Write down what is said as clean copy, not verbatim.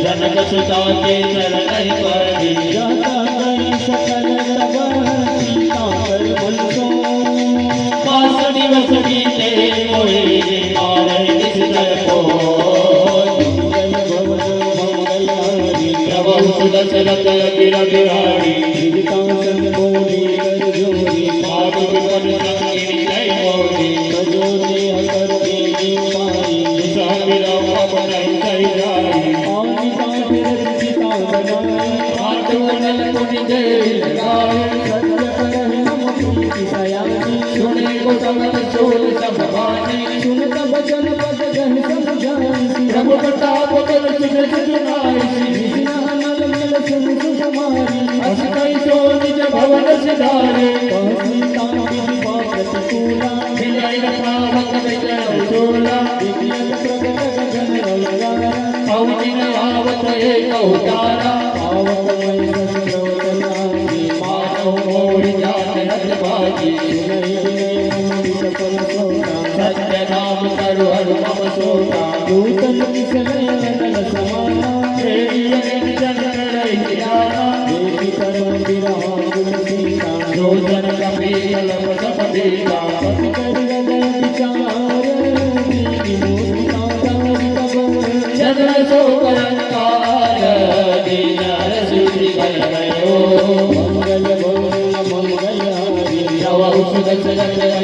जनक सुता के चरण पर सकल सीता कर बोलो बासुरी वसुरी तेरे मोहे मारे किस को प्रभु सुदशरथ गिर बिहारी बोली कर जोरी माधु विपन संगिनी जय मोरी सजोनी हकर देवी माई सामिरा पवन जय जाई आमी सामिर सीता बनाई माधु नल पुनि जय लगाए सत्य कर हम की सयानी सुने को समन सोल संभानी सुनत भजन पद जन समझाई प्रभु प्रताप कर सुन सुनाई सुन सुमारी असकई सो निज भवन सिधारे सीता विधि पात कूला विजय पावक विजय सोला विद्यत प्रगट जन लगारा पवनिन आवत एक उतारा आवत वैस श्रोतनागी मानव मोहि जात नत भागी सुनहि विनय मुनि सफल सोना सत्य नाम करु हरु मम सोना दूतन विसनय नंदन समाना जोजन कपील पदपदीका जगन सो अलंकार दीनर सुधि गयो मंगल मंगल हरि सुदर्शन